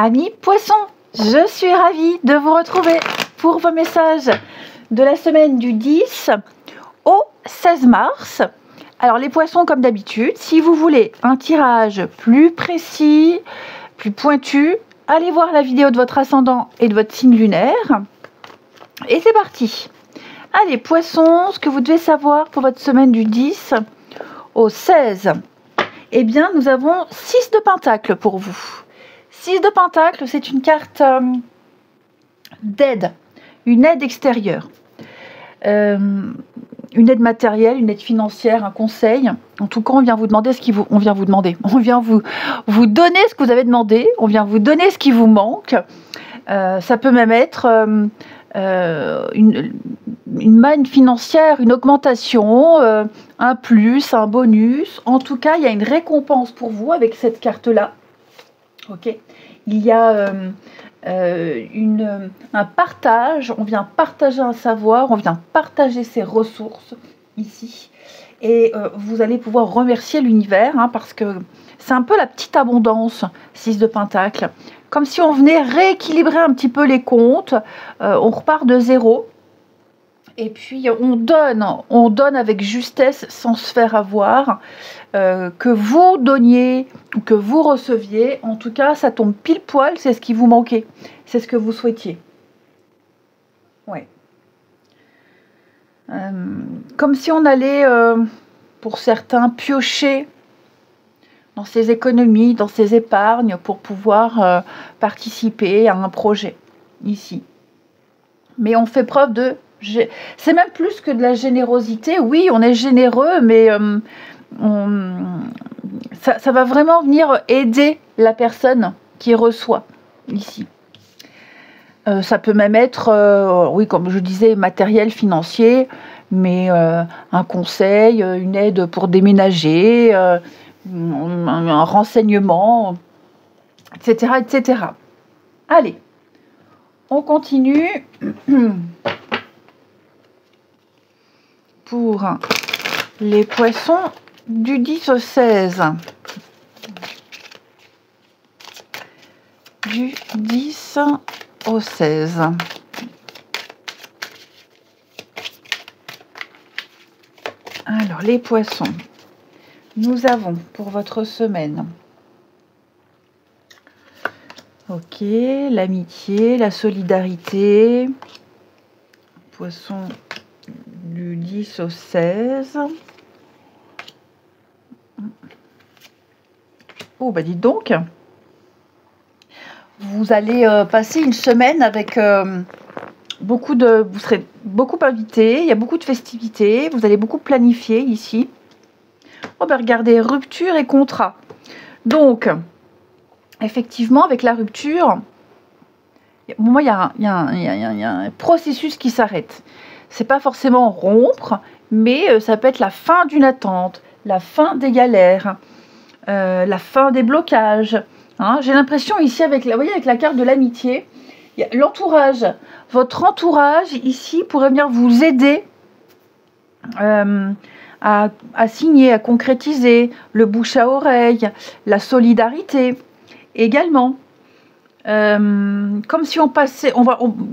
Amis poissons, je suis ravie de vous retrouver pour vos messages de la semaine du 10 au 16 mars. Alors les poissons, comme d'habitude, si vous voulez un tirage plus précis, plus pointu, allez voir la vidéo de votre ascendant et de votre signe lunaire. Et c'est parti. Allez poissons, ce que vous devez savoir pour votre semaine du 10 au 16. Eh bien, nous avons 6 de Pentacle pour vous. 6 de Pentacle, c'est une carte d'aide, une aide extérieure. Une aide matérielle, une aide financière, un conseil. En tout cas, on vient vous demander ce qui vous... On vient vous donner ce que vous avez demandé. On vient vous donner ce qui vous manque. Ça peut même être une manne financière, une augmentation, un plus, un bonus. En tout cas, il y a une récompense pour vous avec cette carte-là. Ok. Il y a un partage, on vient partager un savoir, on vient partager ses ressources ici. Et vous allez pouvoir remercier l'univers parce que c'est un peu la petite abondance, 6 de Pentacle. Comme si on venait rééquilibrer un petit peu les comptes, on repart de zéro. Et puis on donne avec justesse sans se faire avoir. Que vous donniez ou que vous receviez, en tout cas ça tombe pile poil, c'est ce qui vous manquait, c'est ce que vous souhaitiez. Ouais. Comme si on allait, pour certains, piocher dans ses économies, dans ses épargnes pour pouvoir participer à un projet ici. Mais on fait preuve de... C'est même plus que de la générosité. Oui, on est généreux, mais... ça va vraiment venir aider la personne qui reçoit ici. Ça peut même être, oui, comme je disais, matériel, financier, mais un conseil, une aide pour déménager, un renseignement, etc., etc. Allez, on continue pour les poissons du 10 au 16. Du 10 au 16. Alors, les poissons. Nous avons pour votre semaine. Ok, l'amitié, la solidarité. Poisson du 10 au 16. Oh, bah dites donc, vous allez passer une semaine avec vous serez beaucoup invité, il y a beaucoup de festivités, vous allez beaucoup planifier ici. Oh, bah regardez, rupture et contrat. Donc, effectivement, avec la rupture, moi, il y a un processus qui s'arrête. C'est pas forcément rompre, mais ça peut être la fin d'une attente, la fin des galères. La fin des blocages. J'ai l'impression ici, avec la carte de l'amitié, l'entourage, votre entourage ici pourrait venir vous aider à signer, à concrétiser le bouche à oreille, la solidarité également. Comme si on passait,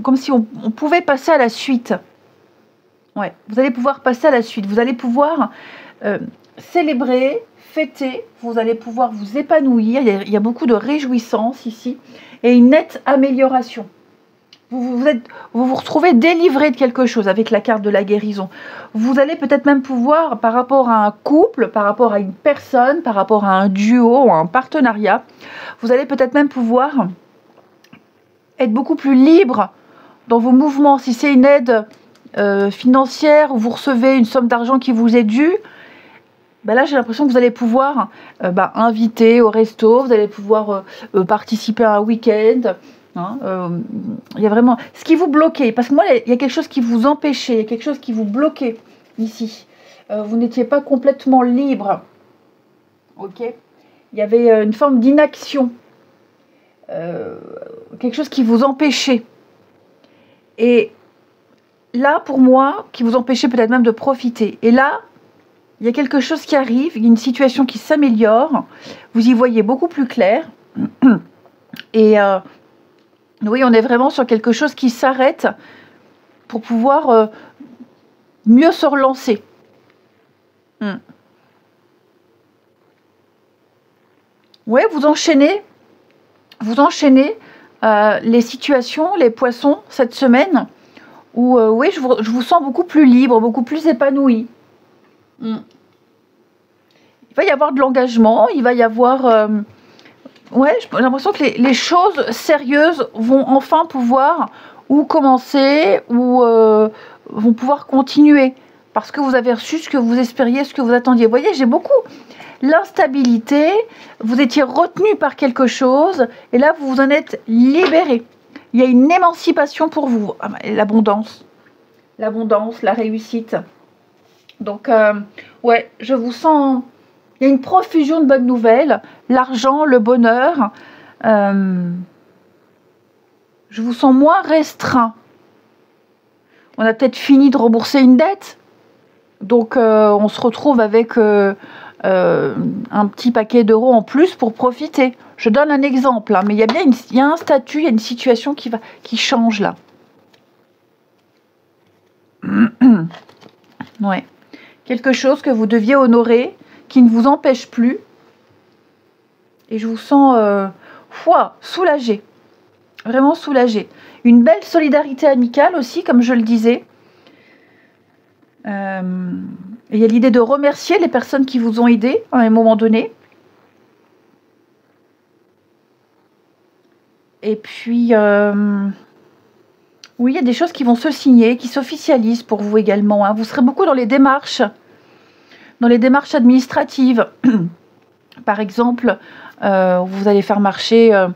comme si on pouvait passer à la suite. Ouais, vous allez pouvoir passer à la suite. Vous allez pouvoir célébrer, fêter, vous allez pouvoir vous épanouir, il y a beaucoup de réjouissance ici, et une nette amélioration. Vous vous retrouvez délivré de quelque chose avec la carte de la guérison. Vous allez peut-être même pouvoir, par rapport à un couple, par rapport à une personne, par rapport à un duo ou un partenariat, vous allez peut-être même pouvoir être beaucoup plus libre dans vos mouvements. Si c'est une aide financière, où vous recevez une somme d'argent qui vous est due, ben là, j'ai l'impression que vous allez pouvoir inviter au resto, vous allez pouvoir participer à un week-end. Il y a vraiment ce qui vous bloquait, parce que moi, il y a quelque chose qui vous empêchait, il y a quelque chose qui vous bloquait ici. Vous n'étiez pas complètement libre. Ok. Il y avait une forme d'inaction, quelque chose qui vous empêchait. Et là, pour moi, qui vous empêchait peut-être même de profiter. Et là, il y a quelque chose qui arrive, il y a une situation qui s'améliore, vous y voyez beaucoup plus clair. Et oui, on est vraiment sur quelque chose qui s'arrête pour pouvoir mieux se relancer. Ouais, vous enchaînez les situations, les poissons, cette semaine, où oui, je vous sens beaucoup plus libre, beaucoup plus épanoui. Il va y avoir de l'engagement, il va y avoir... ouais, j'ai l'impression que les choses sérieuses vont enfin pouvoir ou commencer ou vont pouvoir continuer. Parce que vous avez reçu ce que vous espériez, ce que vous attendiez. Vous voyez, j'ai beaucoup l'instabilité, vous étiez retenu par quelque chose, et là, vous vous en êtes libéré. Il y a une émancipation pour vous. L'abondance, la réussite. Donc, ouais, je vous sens... Il y a une profusion de bonnes nouvelles, l'argent, le bonheur. Je vous sens moins restreint. On a peut-être fini de rembourser une dette. Donc, on se retrouve avec un petit paquet d'euros en plus pour profiter. Je donne un exemple, hein, mais il y a bien il y a un statut, il y a une situation qui change là. Ouais. Quelque chose que vous deviez honorer, qui ne vous empêche plus. Et je vous sens soulagé. Vraiment soulagé. Une belle solidarité amicale aussi, comme je le disais. Il y a l'idée de remercier les personnes qui vous ont aidé à un moment donné. Et puis, oui, il y a des choses qui vont se signer, qui s'officialisent pour vous également. Hein. Vous serez beaucoup dans les démarches administratives. Par exemple, vous allez faire marcher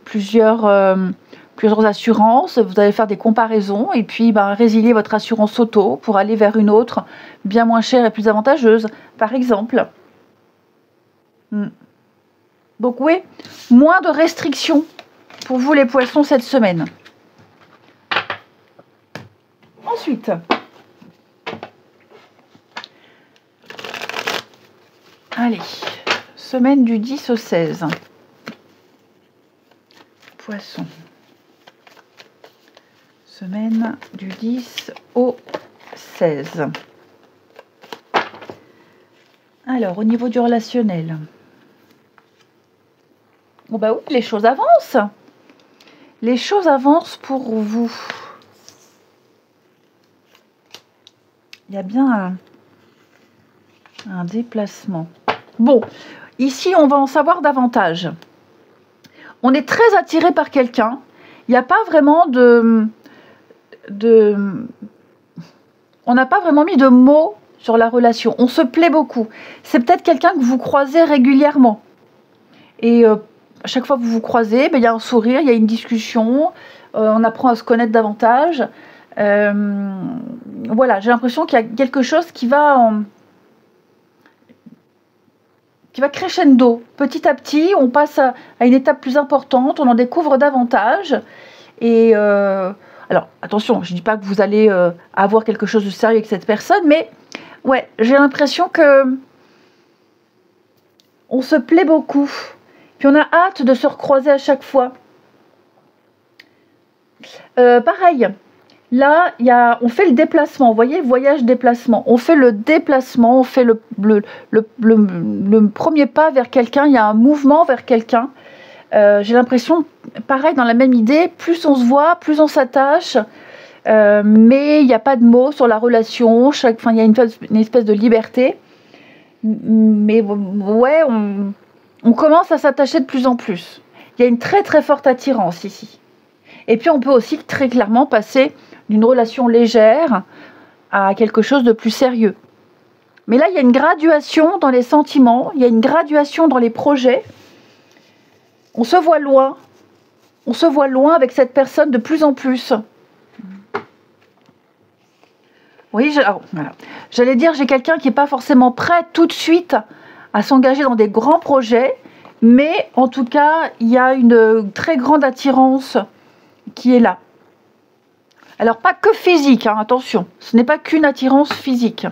plusieurs assurances, vous allez faire des comparaisons et puis résilier votre assurance auto pour aller vers une autre bien moins chère et plus avantageuse, par exemple. Donc oui, moins de restrictions pour vous les poissons cette semaine. Ensuite, allez, semaine du 10 au 16. Poisson. Semaine du 10 au 16. Alors, au niveau du relationnel. Bon bah oui, les choses avancent. Les choses avancent pour vous. Il y a bien un déplacement. Bon, ici, on va en savoir davantage. On est très attiré par quelqu'un. Il n'y a pas vraiment on n'a pas vraiment mis de mots sur la relation. On se plaît beaucoup. C'est peut-être quelqu'un que vous croisez régulièrement. Et à chaque fois que vous vous croisez, il y a un sourire, il y a une discussion. On apprend à se connaître davantage. Voilà, j'ai l'impression qu'il y a quelque chose qui va crescendo. Petit à petit, on passe à une étape plus importante, on en découvre davantage. Et alors, attention, je ne dis pas que vous allez avoir quelque chose de sérieux avec cette personne, mais ouais, j'ai l'impression que on se plaît beaucoup. Puis on a hâte de se recroiser à chaque fois. Pareil, là, on fait le déplacement. Vous voyez, voyage-déplacement. On fait le déplacement, on fait le premier pas vers quelqu'un. Il y a un mouvement vers quelqu'un. J'ai l'impression, pareil, dans la même idée, plus on se voit, plus on s'attache. Mais il n'y a pas de mots sur la relation. Il y a une espèce de liberté. Mais ouais, on commence à s'attacher de plus en plus. Il y a une très très forte attirance ici. Et puis on peut aussi très clairement passer d'une relation légère à quelque chose de plus sérieux. Mais là, il y a une graduation dans les sentiments, il y a une graduation dans les projets. On se voit loin avec cette personne de plus en plus. Oui, voilà. J'allais dire, j'ai quelqu'un qui n'est pas forcément prêt tout de suite à s'engager dans des grands projets, mais en tout cas, il y a une très grande attirance qui est là. Alors, pas que physique, hein, attention, ce n'est pas qu'une attirance physique.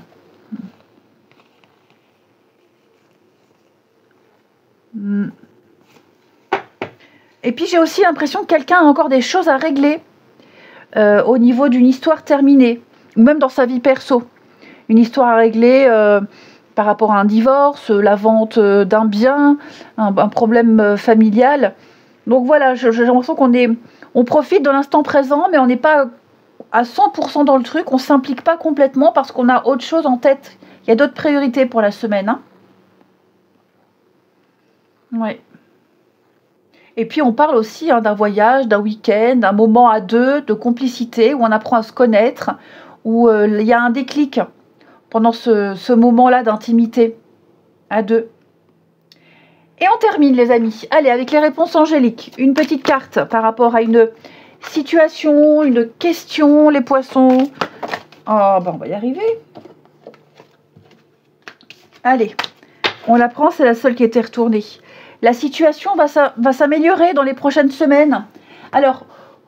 Et puis j'ai aussi l'impression que quelqu'un a encore des choses à régler au niveau d'une histoire terminée, ou même dans sa vie perso. Une histoire à régler par rapport à un divorce, la vente d'un bien, un problème familial. Donc voilà, j'ai l'impression on profite de l'instant présent, mais on n'est pas à 100% dans le truc, on ne s'implique pas complètement parce qu'on a autre chose en tête. Il y a d'autres priorités pour la semaine. Hein. Ouais. Et puis on parle aussi d'un voyage, d'un week-end, d'un moment à deux, de complicité, où on apprend à se connaître, où il y a un déclic pendant ce moment-là d'intimité à deux. Et on termine les amis. Allez, avec les réponses angéliques. Une petite carte par rapport à une situation, une question, les poissons. Oh, ben on va y arriver. Allez, on la prend, c'est la seule qui était retournée. La situation va s'améliorer dans les prochaines semaines. Alors,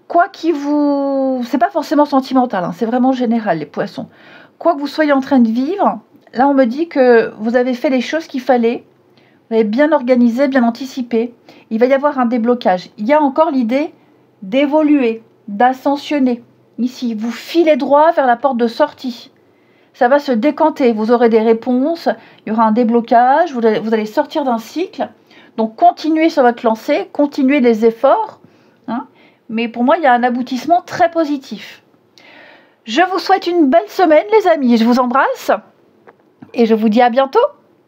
quoi qu'il vous... C'est pas forcément sentimental, hein, c'est vraiment général, les poissons. Quoi que vous soyez en train de vivre, là, on me dit que vous avez fait les choses qu'il fallait. Vous avez bien organisé, bien anticipé. Il va y avoir un déblocage. Il y a encore l'idée d'évoluer, d'ascensionner. Ici, vous filez droit vers la porte de sortie. Ça va se décanter. Vous aurez des réponses. Il y aura un déblocage. Vous allez sortir d'un cycle. Donc, continuez sur votre lancée. Continuez les efforts. Hein, mais pour moi, il y a un aboutissement très positif. Je vous souhaite une belle semaine, les amis. Je vous embrasse. Et je vous dis à bientôt.